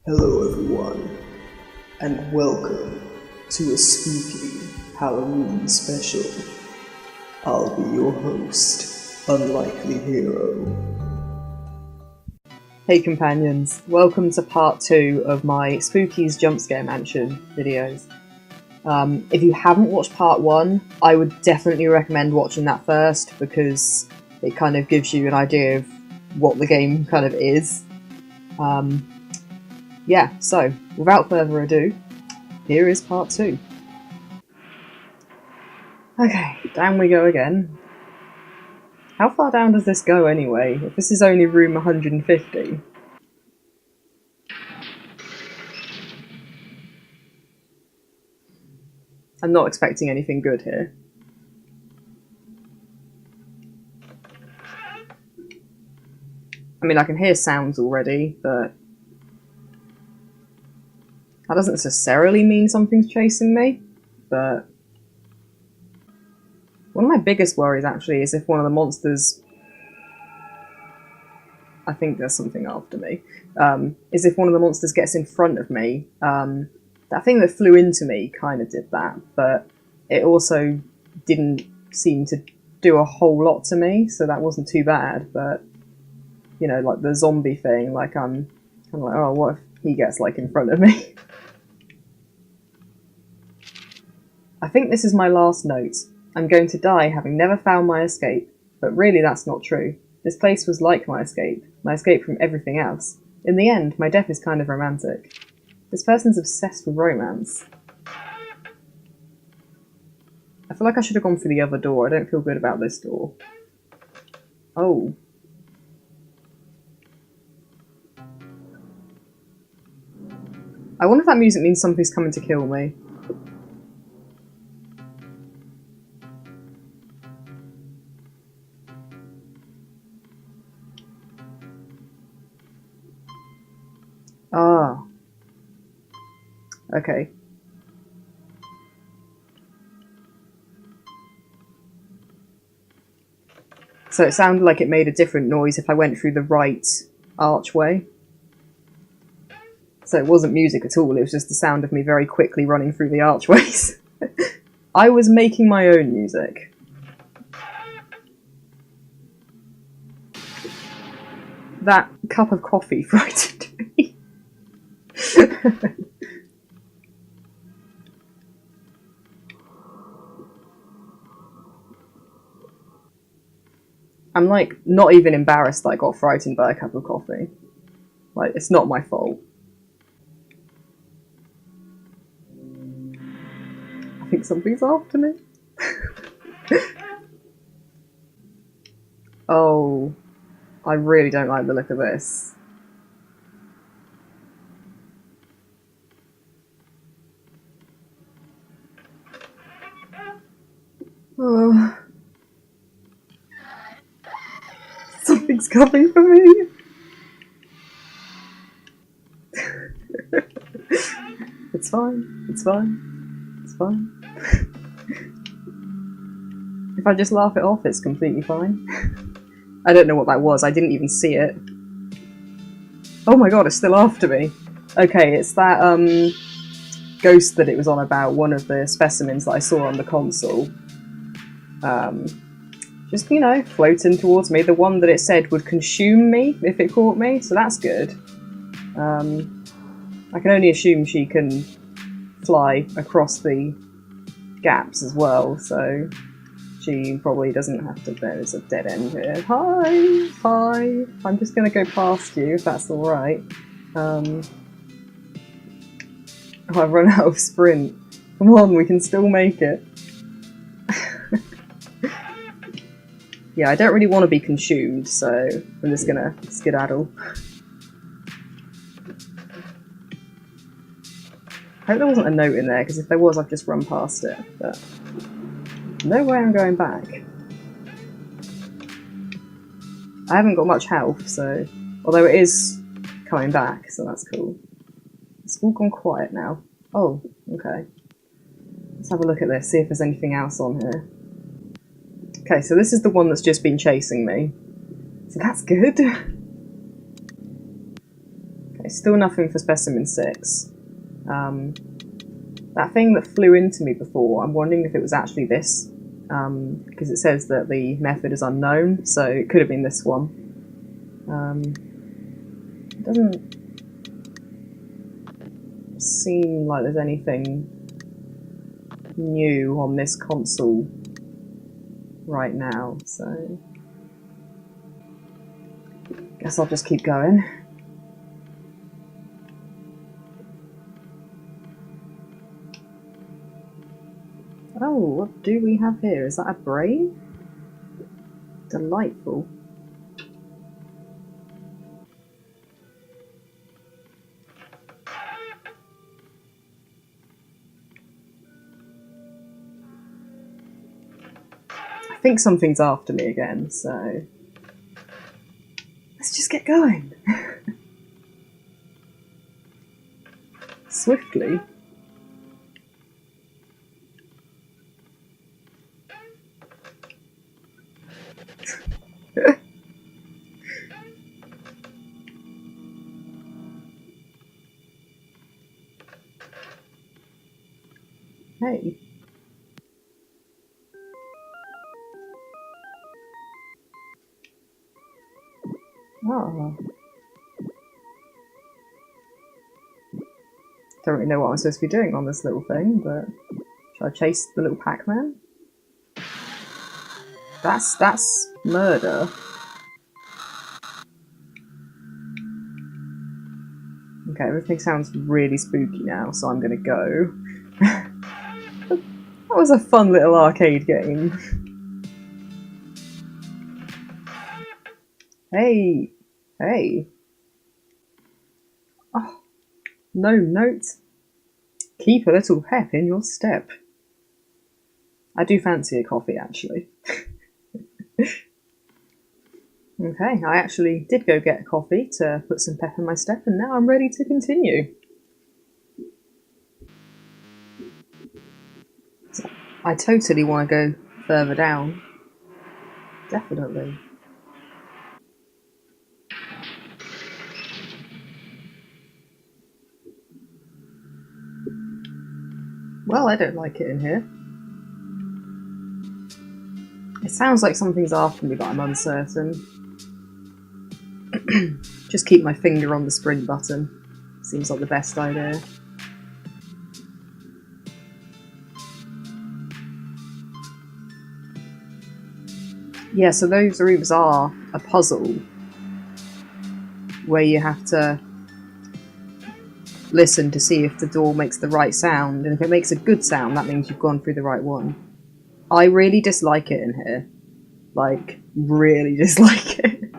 Hello everyone, and welcome to a spooky Halloween special. I'll be your host, Unlikely Hero. Hey companions, welcome to part 2 of my Spookies Jumpscare Mansion videos. If you haven't watched part 1, I would definitely recommend watching that first because it kind of gives you an idea of what the game kind of is. Yeah, so without further ado, here is part 2. Okay, down we go again. How far down does this go anyway? If this is only room 150. I'm not expecting anything good here. I mean, I can hear sounds already, but that doesn't necessarily mean something's chasing me, but one of my biggest worries actually is if one of the monsters... I think there's something after me. Is if one of the monsters gets in front of me. That thing that flew into me kind of did that, but it also didn't seem to do a whole lot to me, so that wasn't too bad, but, you know, like the zombie thing, like I'm kind of like, oh, what if he gets, like, in front of me? I think this is my last note. I'm going to die having never found my escape, but really that's not true. This place was like my escape from everything else. In the end, my death is kind of romantic. This person's obsessed with romance. I feel like I should have gone through the other door. I don't feel good about this door. Oh. I wonder if that music means something's coming to kill me. Ah. Okay. So it sounded like it made a different noise if I went through the right archway. So it wasn't music at all, it was just the sound of me very quickly running through the archways. I was making my own music. That cup of coffee frightened me. I'm like not even embarrassed that I got frightened by a cup of coffee. Like, it's not my fault. I think something's after me. Oh, I really don't like the look of this. Oh. Something's coming for me. It's fine. It's fine. It's fine. If I just laugh it off, it's completely fine. I don't know what that was. I didn't even see it. Oh my god, it's still after me. Okay, it's that ghost that it was on about, one of the specimens that I saw on the console. Just, you know, floating towards me. The one that it said would consume me if it caught me, so that's good. I can only assume she can fly across the gaps as well, so she probably doesn't have to. There's a dead end here. Hi! Hi! I'm just gonna go past you, if that's alright. Oh, I've run out of sprint. Come on, we can still make it. Yeah, I don't really want to be consumed, so I'm just gonna skedaddle. I hope there wasn't a note in there, because if there was, I've just run past it, but no way I'm going back. I haven't got much health, so... Although it is coming back, so that's cool. It's all gone quiet now. Oh, okay. Let's have a look at this, see if there's anything else on here. Okay, so this is the one that's just been chasing me. So that's good. Okay, Okay, still nothing for specimen 6. That thing that flew into me before, I'm wondering if it was actually this, because it says that the method is unknown, so it could have been this one. It doesn't seem like there's anything new on this console right now, so guess I'll just keep going. Oh, what do we have here? Is that a brain? Delightful. I think something's after me again, so let's just get going. Swiftly. Hey. Oh. Don't really know what I'm supposed to be doing on this little thing, but should I chase the little Pac-Man? That's murder. Okay, everything sounds really spooky now, so I'm gonna go. That was a fun little arcade game. Hey! Hey! Oh, no note. Keep a little pep in your step. I do fancy a coffee, actually. Okay, I actually did go get a coffee to put some pep in my step, and now I'm ready to continue. So I totally want to go further down. Definitely. Well, I don't like it in here. It sounds like something's after me, but I'm uncertain. Just keep my finger on the sprint button. Seems like the best idea. Yeah, so those rooms are a puzzle where you have to listen to see if the door makes the right sound, and if it makes a good sound, that means you've gone through the right one. I really dislike it in here. Like, really dislike it.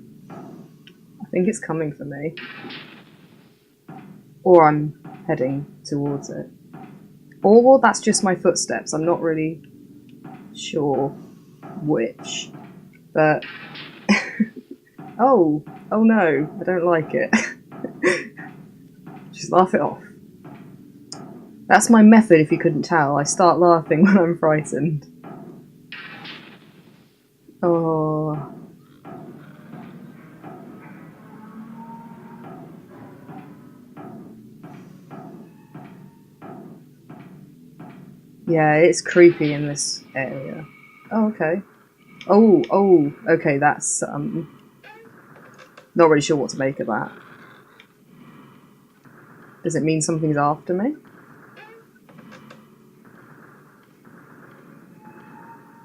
I think it's coming for me. Or I'm heading towards it. Or that's just my footsteps. I'm not really sure which. But... oh no, I don't like it. Just laugh it off. That's my method, if you couldn't tell. I start laughing when I'm frightened. Oh... yeah, it's creepy in this area. Oh, okay. Oh, okay, that's, not really sure what to make of that. Does it mean something's after me?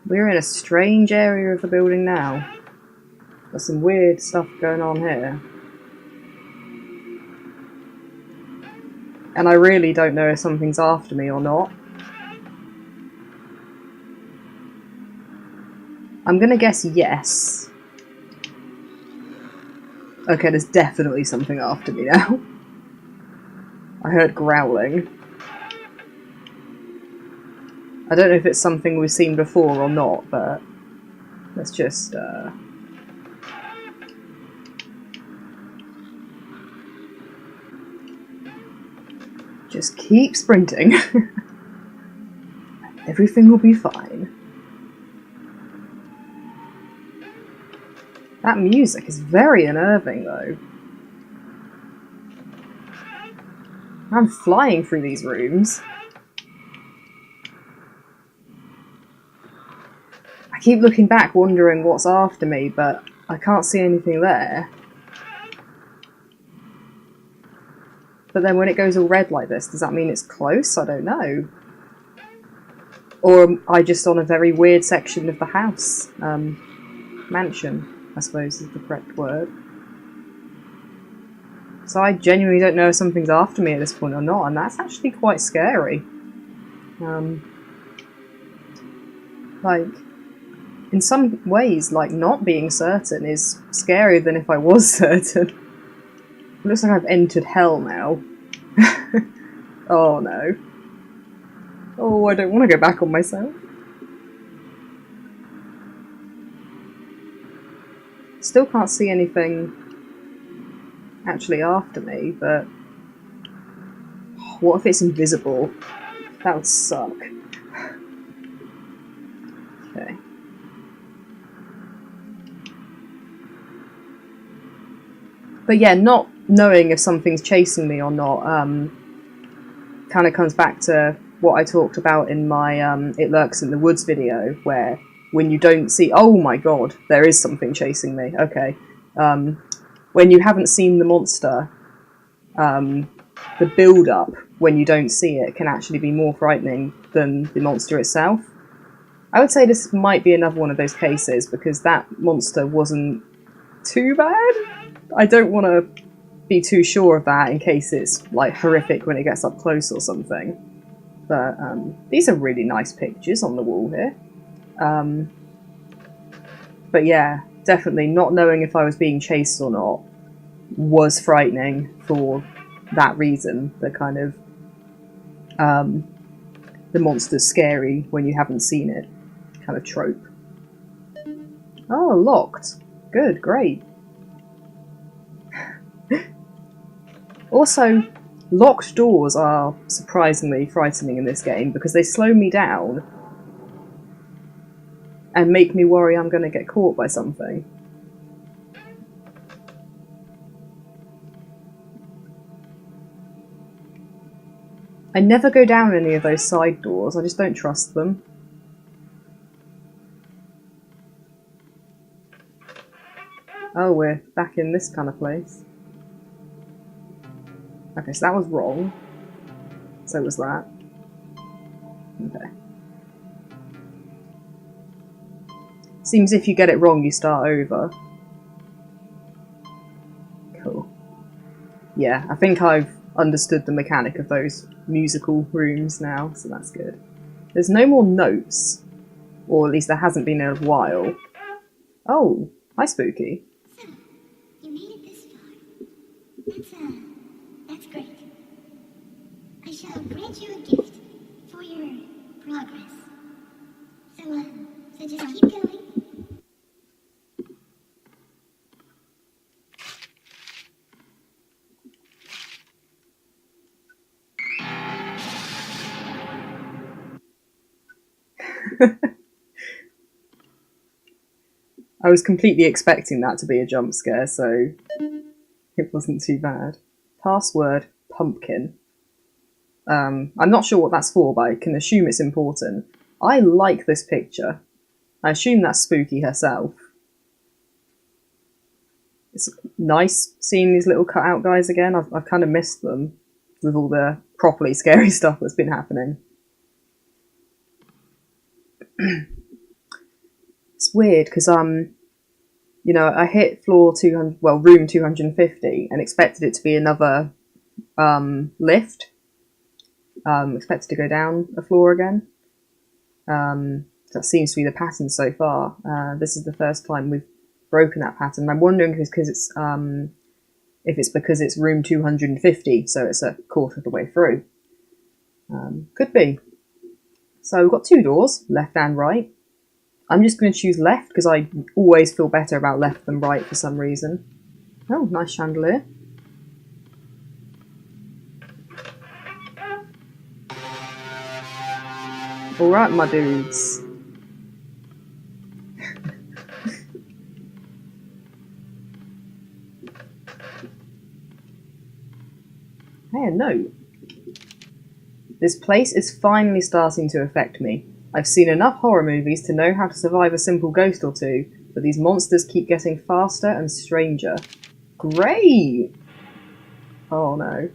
We're in a strange area of the building now. There's some weird stuff going on here. And I really don't know if something's after me or not. I'm gonna guess yes. Okay, there's definitely something after me now. I heard growling. I don't know if it's something we've seen before or not, but let's just, just keep sprinting. Everything will be fine. That music is very unnerving, though. I'm flying through these rooms. I keep looking back wondering what's after me, but I can't see anything there. But then when it goes all red like this, does that mean it's close? I don't know. Or am I just on a very weird section of the house? Mansion, I suppose is the correct word. So I genuinely don't know if something's after me at this point or not, and that's actually quite scary. Like, in some ways, like, not being certain is scarier than if I was certain. It looks like I've entered hell now. Oh no. Oh, I don't want to go back on myself. Still can't see anything actually after me, but what if it's invisible? That would suck. Okay. But yeah, not knowing if something's chasing me or not kind of comes back to what I talked about in my It Lurks in the Woods video, where when you don't see... Oh my god, there is something chasing me. Okay. When you haven't seen the monster, the build-up when you don't see it can actually be more frightening than the monster itself. I would say this might be another one of those cases, because that monster wasn't too bad. I don't want to be too sure of that in case it's like horrific when it gets up close or something. But these are really nice pictures on the wall here. But yeah, definitely not knowing if I was being chased or not was frightening for that reason. The kind of the monster's scary when you haven't seen it kind of trope. Oh, locked. Good, great. Also, locked doors are surprisingly frightening in this game because they slow me down and make me worry I'm going to get caught by something. I never go down any of those side doors, I just don't trust them. Oh, we're back in this kind of place. Okay, so that was wrong. So was that. Okay. Seems if you get it wrong, you start over. Cool. Yeah, I think I've understood the mechanic of those musical rooms now, so that's good. There's no more notes. Or at least there hasn't been in a while. Oh, hi Spooky. So, you made it this far. That's great. I shall grant you a gift for your progress. So just keep going. I was completely expecting that to be a jump scare, so it wasn't too bad. Password pumpkin. I'm not sure what that's for, but I can assume it's important. I like this picture. I assume that's Spooky herself. It's nice seeing these little cut-out guys again. I've kind of missed them with all the properly scary stuff that's been happening. It's weird because you know, I hit floor 200, well, room 250, and expected it to be another lift. Expected to go down a floor again. That seems to be the pattern so far. This is the first time we've broken that pattern. I'm wondering if it's because it's room 250, so it's a quarter of the way through. Could be. So we've got two doors, left and right. I'm just going to choose left because I always feel better about left than right for some reason. Oh, nice chandelier. Alright, my dudes. Hey, a note. This place is finally starting to affect me. I've seen enough horror movies to know how to survive a simple ghost or two, but these monsters keep getting faster and stranger. Great! Oh no.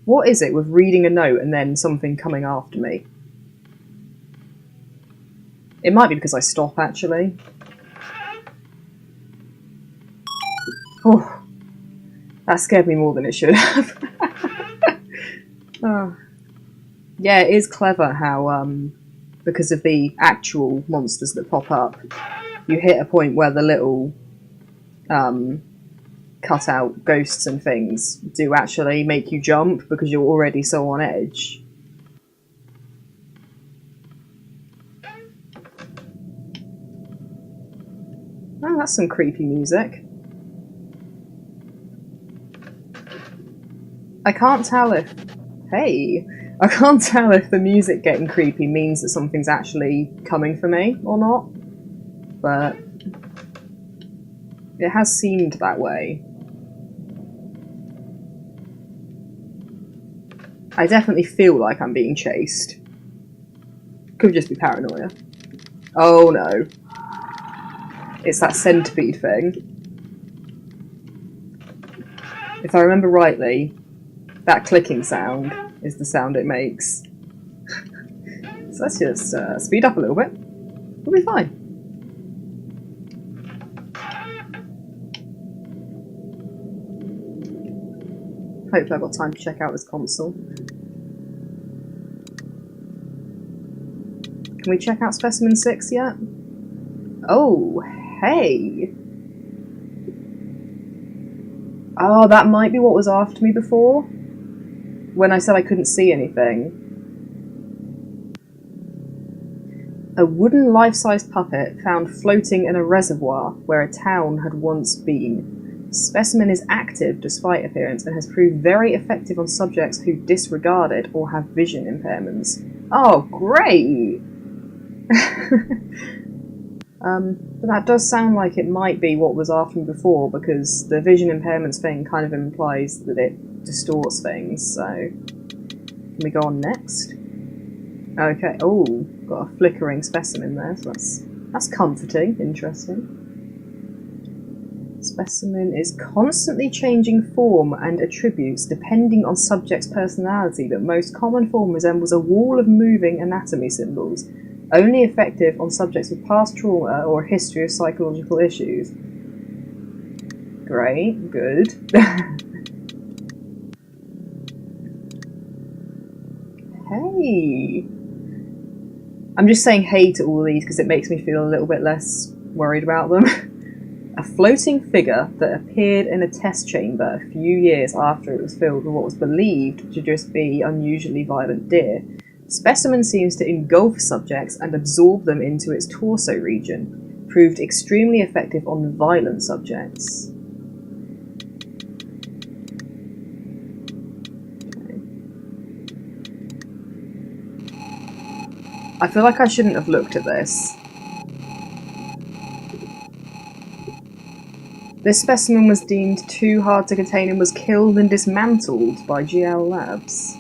What is it with reading a note and then something coming after me? It might be because I stop, actually. Oh, that scared me more than it should have. Oh. Yeah, it is clever how, because of the actual monsters that pop up, you hit a point where the little cut-out ghosts and things do actually make you jump because you're already so on edge. Oh, that's some creepy music. I can't tell if... Hey! I can't tell if the music getting creepy means that something's actually coming for me or not, but it has seemed that way. I definitely feel like I'm being chased. Could just be paranoia. Oh no. It's that centipede thing. If I remember rightly, that clicking sound is the sound it makes. So let's just speed up a little bit. We'll be fine. Hopefully I've got time to check out this console. Can we check out Specimen 6 yet? Oh, hey! Oh, that might be what was after me before, when I said I couldn't see anything. A wooden life-size puppet found floating in a reservoir where a town had once been. Specimen is active despite appearance and has proved very effective on subjects who disregard it or have vision impairments. Oh, great! But that does sound like it might be what was after me before, because the vision impairments thing kind of implies that it distorts things, so... Can we go on next? Okay, oh, got a flickering specimen there, so that's comforting, interesting. Specimen is constantly changing form and attributes depending on subject's personality, but most common form resembles a wall of moving anatomy symbols, only effective on subjects with past trauma or a history of psychological issues. Great, good. Hey! I'm just saying hey to all of these because it makes me feel a little bit less worried about them. A floating figure that appeared in a test chamber a few years after it was filled with what was believed to just be unusually violent deer. Specimen seems to engulf subjects and absorb them into its torso region, proved extremely effective on violent subjects. I feel like I shouldn't have looked at this. This specimen was deemed too hard to contain and was killed and dismantled by GL Labs.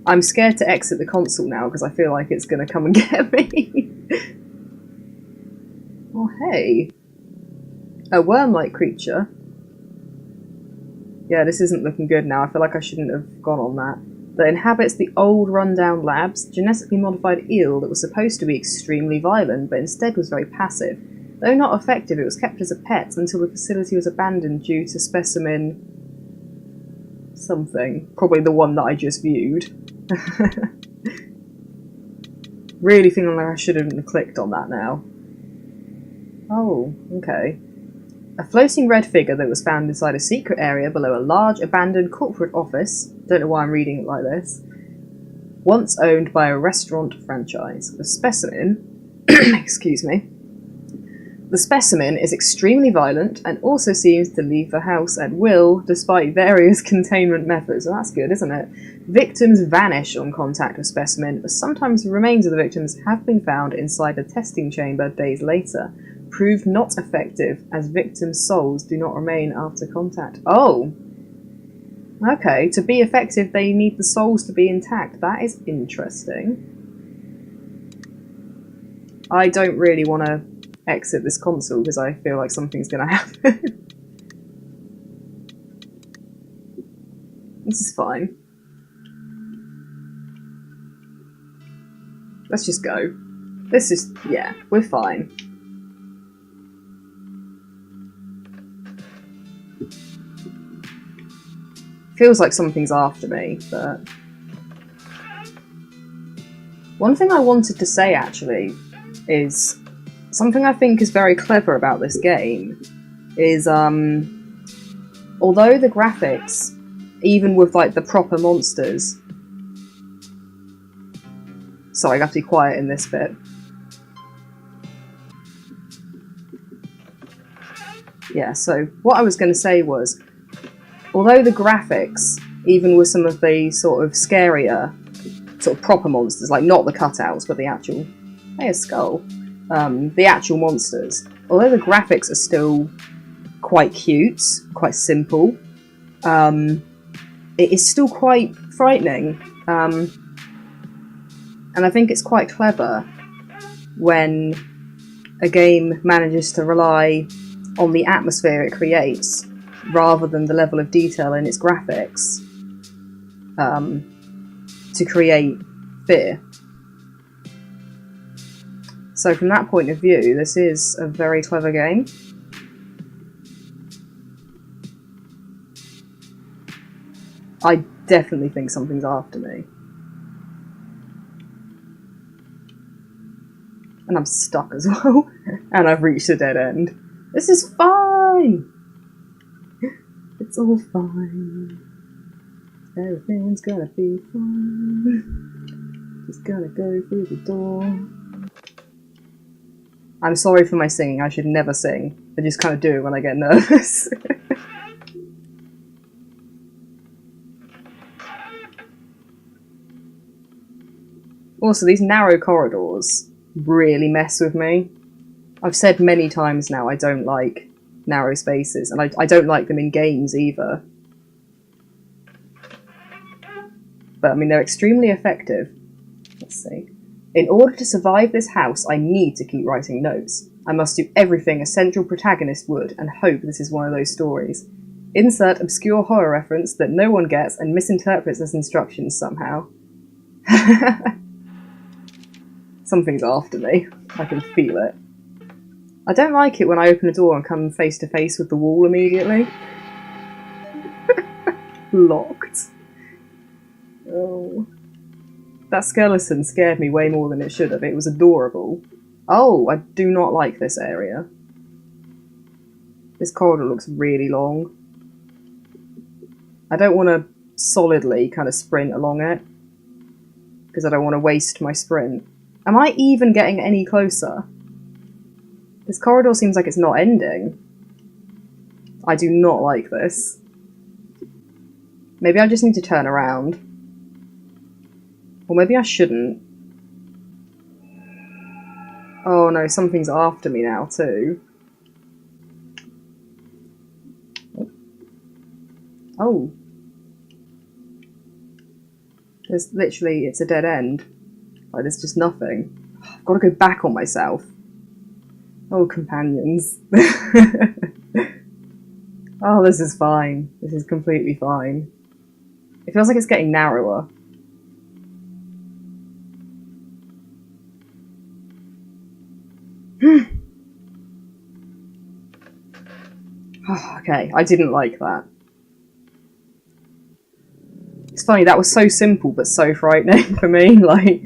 I'm scared to exit the console now because I feel like it's going to come and get me. Oh, hey. A worm-like creature. Yeah, this isn't looking good now. I feel like I shouldn't have gone on that. That inhabits the old rundown labs, genetically modified eel that was supposed to be extremely violent, but instead was very passive. Though not effective, it was kept as a pet until the facility was abandoned due to specimen... something. Probably the one that I just viewed. Really feeling like I shouldn't have clicked on that now. Oh, okay. A floating red figure that was found inside a secret area below a large abandoned corporate office, don't know why I'm reading it like this, once owned by a restaurant franchise. The specimen, excuse me, the specimen is extremely violent and also seems to leave the house at will despite various containment methods. Well, that's good, isn't it? Victims vanish on contact with specimen, but sometimes the remains of the victims have been found inside a testing chamber days later. Proved not effective, as victims' souls do not remain after contact. Oh! Okay, to be effective they need the souls to be intact. That is interesting. I don't really want to exit this console because I feel like something's going to happen. This is fine. Let's just go. This is... yeah, we're fine. Feels like something's after me, but... One thing I wanted to say, actually, is... something I think is very clever about this game is, although the graphics, even with, like, the proper monsters... Sorry, I have to be quiet in this bit. Yeah, so what I was going to say was, although the graphics, even with some of the sort of scarier, sort of proper monsters, like not the cutouts, but the actual... Hey, a skull. The actual monsters, although the graphics are still quite cute, quite simple, it is still quite frightening. And I think it's quite clever when a game manages to rely on the atmosphere it creates rather than the level of detail in its graphics to create fear. So from that point of view, this is a very clever game. I definitely think something's after me. And I'm stuck as well. And I've reached a dead end. This is fine! It's all fine. Everything's gonna be fine. Just gonna go through the door. I'm sorry for my singing, I should never sing. I just kind of do it when I get nervous. Also, these narrow corridors really mess with me. I've said many times now I don't like narrow spaces, and I don't like them in games either. But, I mean, they're extremely effective. Let's see. In order to survive this house, I need to keep writing notes. I must do everything a central protagonist would, and hope this is one of those stories. Insert obscure horror reference that no one gets and misinterprets as instructions somehow. Something's after me. I can feel it. I don't like it when I open a door and come face to face with the wall immediately. Locked. Oh. That skeleton scared me way more than it should have. It was adorable. Oh, I do not like this area. This corridor looks really long. I don't want to solidly kind of sprint along it, because I don't want to waste my sprint. Am I even getting any closer? This corridor seems like it's not ending. I do not like this. Maybe I just need to turn around. Or maybe I shouldn't. Oh no, something's after me now too. Oh. There's literally, it's a dead end. Like, there's just nothing. I've got to go back on myself. Oh, companions. Oh, this is fine. This is completely fine. It feels like it's getting narrower. Oh, okay, I didn't like that. It's funny, that was so simple but so frightening for me. Like,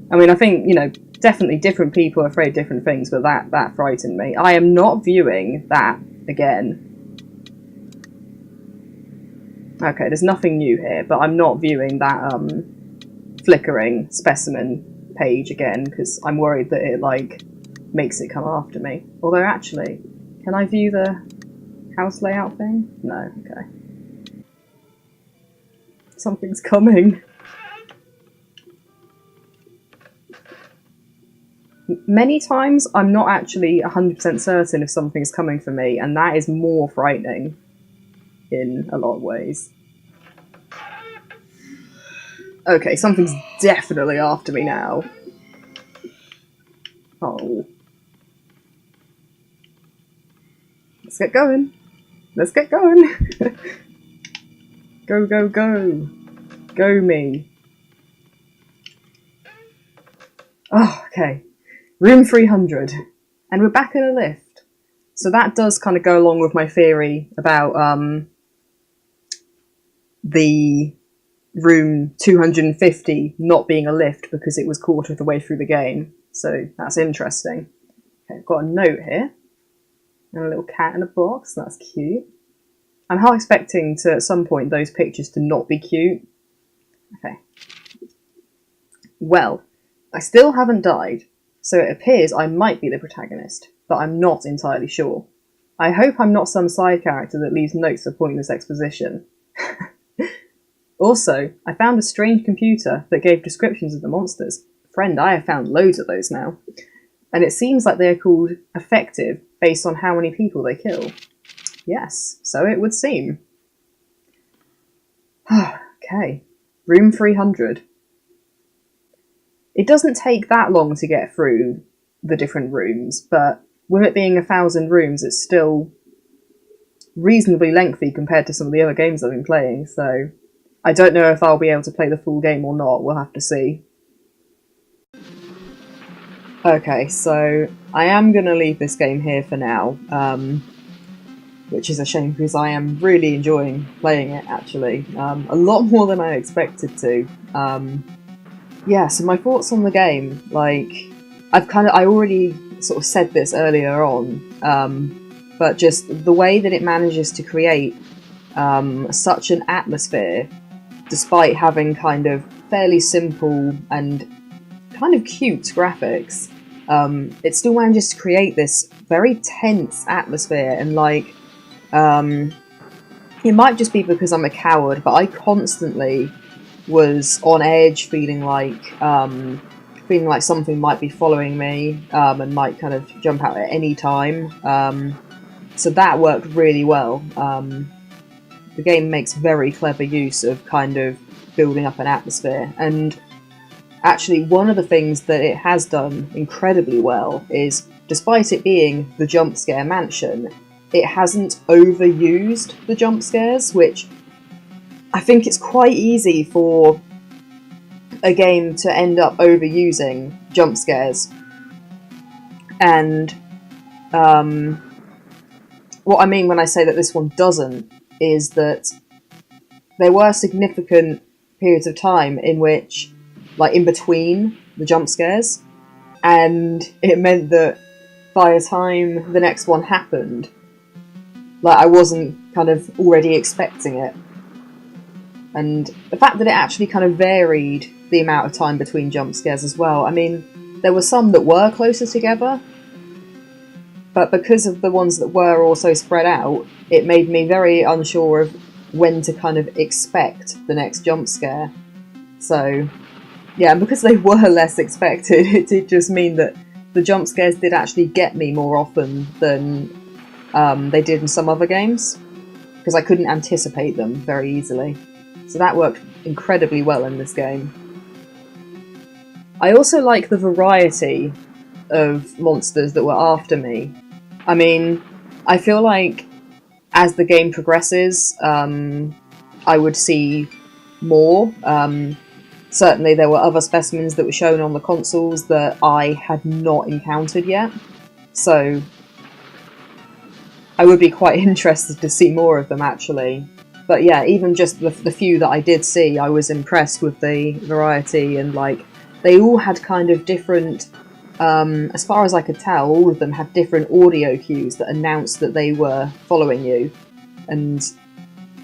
I mean, I think, you know, definitely different people are afraid of different things, but that frightened me. I am not viewing that again. Okay, there's nothing new here, but I'm not viewing that flickering specimen page again, because I'm worried that it, like, makes it come after me. Although, actually, can I view the house layout thing? No, okay. Something's coming. Many times I'm not actually 100% certain if something's coming for me, and that is more frightening in a lot of ways. Okay, something's definitely after me now. Oh. Let's get going. Let's get going. Go, go, go. Go me. Oh, okay. Room 300. And we're back in a lift. So that does kind of go along with my theory about the room 250 not being a lift because it was quarter of the way through the game. So that's interesting. Okay, I've got a note here. And a little cat in a box. That's cute. I'm half expecting to, at some point, those pictures to not be cute. Okay. Well, I still haven't died, so it appears I might be the protagonist, but I'm not entirely sure. I hope I'm not some side character that leaves notes for pointless exposition. Also, I found a strange computer that gave descriptions of the monsters. Friend, I have found loads of those now. And it seems like they are called effective based on how many people they kill. Yes, so it would seem. Okay, room 300. It doesn't take that long to get through the different rooms, but with it being 1,000 rooms, it's still reasonably lengthy compared to some of the other games I've been playing, so I don't know if I'll be able to play the full game or not, we'll have to see. Okay, so I am going to leave this game here for now, which is a shame because I am really enjoying playing it, actually. A lot more than I expected to. Yeah, so my thoughts on the game, like, I already sort of said this earlier on, but just the way that it manages to create such an atmosphere, despite having kind of fairly simple and kind of cute graphics, it still manages to create this very tense atmosphere, and like, it might just be because I'm a coward, but I constantly was on edge, feeling like something might be following me, and might kind of jump out at any time. So that worked really well. The game makes very clever use of kind of building up an atmosphere, and actually one of the things that it has done incredibly well is, despite it being the Jumpscare mansion, it hasn't overused the jump scares, which I think it's quite easy for a game to end up overusing jump scares. And what I mean when I say that this one doesn't is that there were significant periods of time in which, like, in between the jump scares, and it meant that by the time the next one happened, like, I wasn't kind of already expecting it. And the fact that it actually kind of varied the amount of time between jump scares as well. I mean, there were some that were closer together, but because of the ones that were also spread out, it made me very unsure of when to kind of expect the next jump scare. So, yeah, and because they were less expected, it did just mean that the jump scares did actually get me more often than they did in some other games, because I couldn't anticipate them very easily. So that worked incredibly well in this game. I also like the variety of monsters that were after me. I mean, I feel like as the game progresses, I would see more. Certainly there were other specimens that were shown on the consoles that I had not encountered yet. So I would be quite interested to see more of them, actually. But yeah, even just the few that I did see, I was impressed with the variety, and like, they all had kind of different, as far as I could tell, all of them had different audio cues that announced that they were following you. And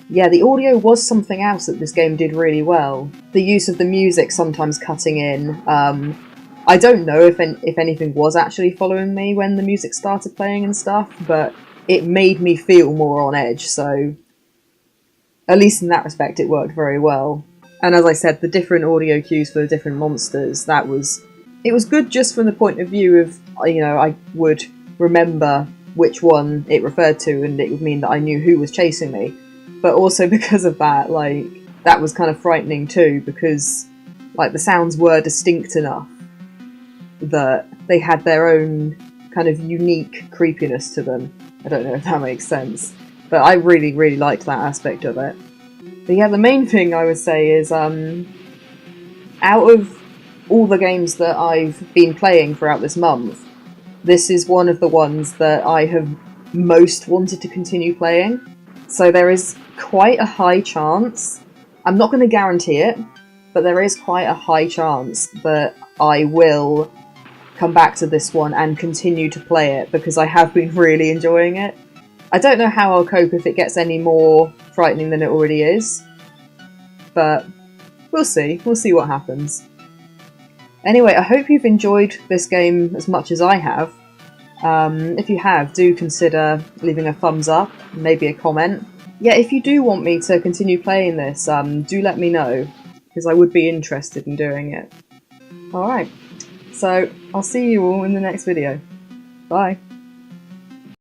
yeah, the audio was something else that this game did really well. The use of the music sometimes cutting in. I don't know if anything was actually following me when the music started playing and stuff, but it made me feel more on edge, so at least in that respect it worked very well. And as I said, the different audio cues for the different monsters, that was it was good just from the point of view of, you know, I would remember which one it referred to, and it would mean that I knew who was chasing me. But also because of that, like, that was kind of frightening too, because like the sounds were distinct enough that they had their own kind of unique creepiness to them. I don't know if that makes sense, but I really, really liked that aspect of it. But yeah, the main thing I would say is, out of all the games that I've been playing throughout this month, this is one of the ones that I have most wanted to continue playing. So there is quite a high chance, I'm not going to guarantee it, but there is quite a high chance that I will come back to this one and continue to play it, because I have been really enjoying it. I don't know how I'll cope if it gets any more frightening than it already is, but we'll see. We'll see what happens. Anyway, I hope you've enjoyed this game as much as I have. If you have, do consider leaving a thumbs up, maybe a comment. Yeah, if you do want me to continue playing this, do let me know, because I would be interested in doing it. Alright, so I'll see you all in the next video. Bye!